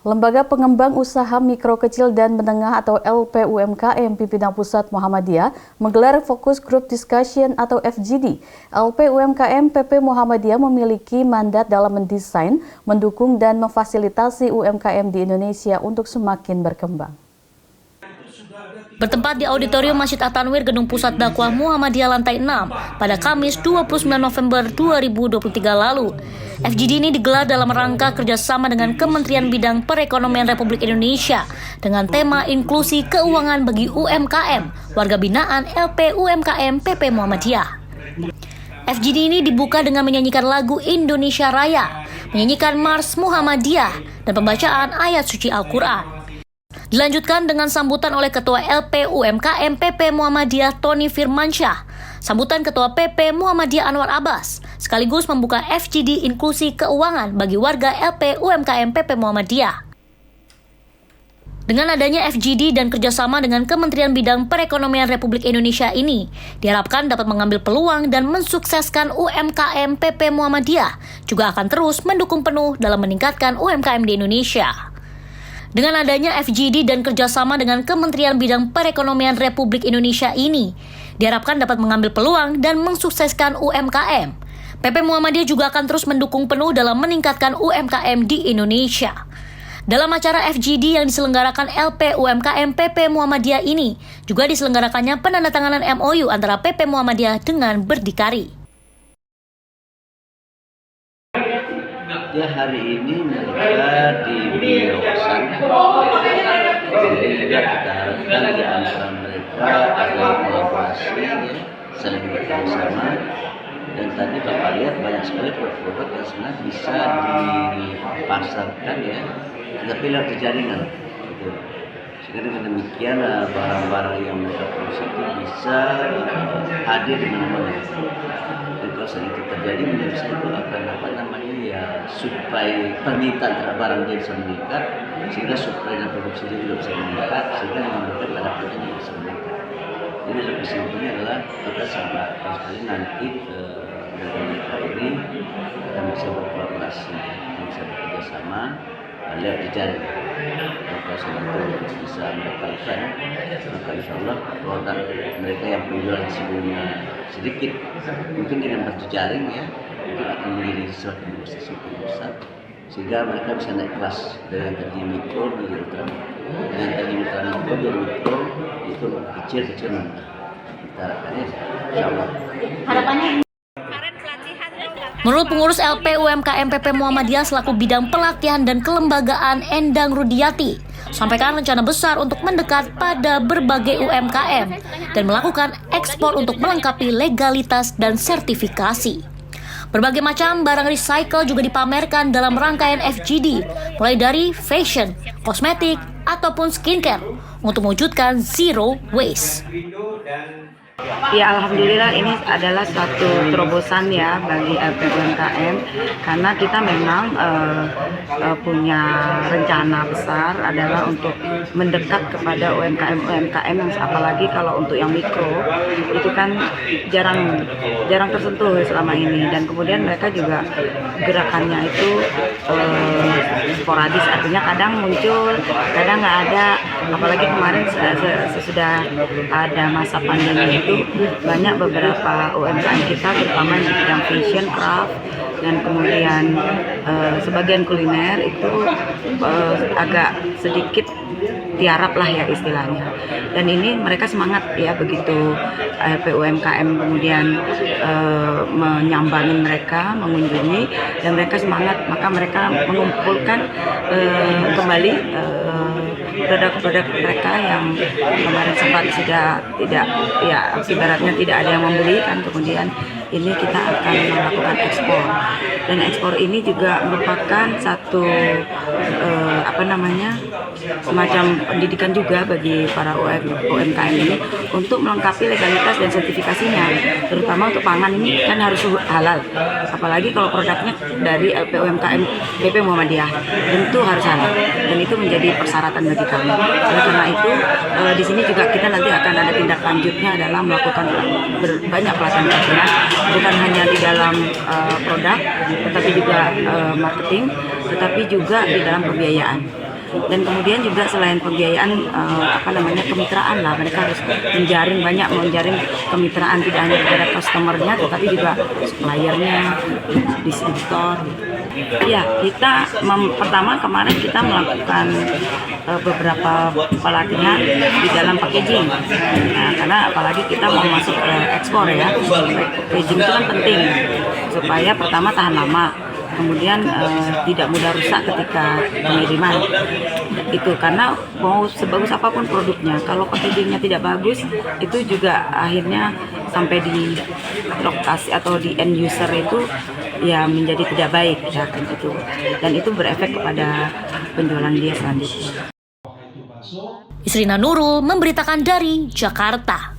Lembaga Pengembang Usaha Mikro Kecil dan Menengah atau LPUMKM Pimpinan Pusat Muhammadiyah menggelar Focus Group Discussion atau FGD. LPUMKM PP Muhammadiyah memiliki mandat dalam mendesain, mendukung dan memfasilitasi UMKM di Indonesia untuk semakin berkembang. Bertempat di Auditorium Masjid At-Tanwir Gedung Pusat Dakwah Muhammadiyah lantai 6 pada Kamis 29 November 2023 lalu. FGD ini digelar dalam rangka kerjasama dengan Kementerian Bidang Perekonomian Republik Indonesia dengan tema inklusi keuangan bagi UMKM, warga binaan LPUMKM PP Muhammadiyah. FGD ini dibuka dengan menyanyikan lagu Indonesia Raya, menyanyikan Mars Muhammadiyah, dan pembacaan ayat suci Al-Quran. Dilanjutkan dengan sambutan oleh Ketua LPUMKM PP Muhammadiyah Tony Firmansyah, sambutan Ketua PP Muhammadiyah Anwar Abbas, sekaligus membuka FGD inklusi keuangan bagi warga LPUMKM PP Muhammadiyah. Dengan adanya FGD dan kerjasama dengan Kementerian Bidang Perekonomian Republik Indonesia ini, diharapkan dapat mengambil peluang dan mensukseskan UMKM PP Muhammadiyah, juga akan terus mendukung penuh dalam meningkatkan UMKM di Indonesia. Dengan adanya FGD dan kerjasama dengan Kementerian Bidang Perekonomian Republik Indonesia ini, diharapkan dapat mengambil peluang dan mensukseskan UMKM. PP Muhammadiyah juga akan terus mendukung penuh dalam meningkatkan UMKM di Indonesia. Dalam acara FGD yang diselenggarakan LPUMKM PP Muhammadiyah ini, juga diselenggarakannya penandatanganan MOU antara PP Muhammadiyah dengan Berdikari. Ya, hari ini mereka di Yosan, jadi juga kita harapkan di antara mereka ada kolaborasi, ya, saling bekerjasama. Dan tadi Bapak lihat banyak sekali produk-produk yang sebenarnya bisa dipasarkan, ya, tetapi lewat jaringan. Gitu. Sehingga dengan demikian barang-barang yang mereka produksi itu bisa hadir di mana-mana. Dan kalau itu terjadi, menurut saya itu akan supply permintaan terhadap barang dia bisa meningkat, sehingga supply dan produksi dia juga bisa meningkat, sehingga menyebabkan pendapatan bisa meningkat. Jadi lebih simpelnya adalah kita sama sekali nanti dengan mereka ini akan bisa berkolaborasi, bisa bekerja sama lewat jaring. Kalau sudah itu bisa mereka lakukan, maka insya Allah produk mereka yang penjualan sebelumnya sedikit, mungkin dengan berjejaring, ya, mungkin akan menjadi sesuatu investasi yang besar, sehingga mereka bisa naik kelas dari yang tadi mikro menjadi ultra, dari yang tadi ultra mikro menjadi mikro, itu kecil nanti. Kita harapkannya insya Allah. Harapannya. Menurut pengurus LPUMKM PP Muhammadiyah selaku bidang pelatihan dan kelembagaan Endang Rudiati, sampaikan rencana besar untuk mendekat pada berbagai UMKM dan melakukan ekspor untuk melengkapi legalitas dan sertifikasi. Berbagai macam barang recycle juga dipamerkan dalam rangkaian FGD, mulai dari fashion, kosmetik, ataupun skincare untuk mewujudkan zero waste. Ya, alhamdulillah ini adalah suatu terobosan, ya, bagi LPUMKM, karena kita memang punya rencana besar adalah untuk mendekat kepada UMKM yang apalagi kalau untuk yang mikro itu kan jarang tersentuh selama ini, dan kemudian mereka juga gerakannya itu sporadis, artinya kadang muncul, kadang nggak ada. Apalagi kemarin sesudah ada masa pandemi itu banyak beberapa UMKM kita terutama di bidang fashion, craft, dan kemudian sebagian kuliner itu agak sedikit tiarap lah, ya, istilahnya. Dan ini mereka semangat, ya, begitu LPUMKM kemudian menyambangi mereka, mengunjungi, dan mereka semangat, maka mereka mengumpulkan kembali produk-produk mereka yang kemarin sempat sudah tidak, ya, ibaratnya tidak ada yang membeli, kan, kemudian ini kita akan melakukan ekspor, dan ekspor ini juga merupakan satu semacam pendidikan juga bagi para UMKM ini untuk melengkapi legalitas dan sertifikasinya, terutama untuk pangan ini kan harus halal, apalagi kalau produknya dari LPUMKM PP Muhammadiyah tentu harus halal, dan itu menjadi persyaratan bagi kami. Oleh karena itu di sini juga kita nanti akan ada tindak lanjutnya adalah melakukan banyak pelatihan, bukan hanya di dalam produk, tetapi juga marketing, tetapi juga di dalam pembiayaan. Dan kemudian juga selain pembiayaan kemitraan lah, mereka harus menjaring kemitraan tidak hanya kepada customer-nya tetapi juga suppliernya, distributor. Ya, kita pertama kemarin kita melakukan beberapa pelatihan di dalam packaging. Nah, karena apalagi kita mau masuk ke ekspor ya, packaging itu kan penting supaya pertama tahan lama, kemudian tidak mudah rusak ketika pengiriman. Itu karena mau sebagus apapun produknya, kalau packagingnya tidak bagus, itu juga akhirnya sampai di lokasi atau di end user itu ya menjadi tidak baik ya kan gitu. Dan itu berefek kepada penjualan dia selanjutnya. Isrina Nurul memberitakan dari Jakarta.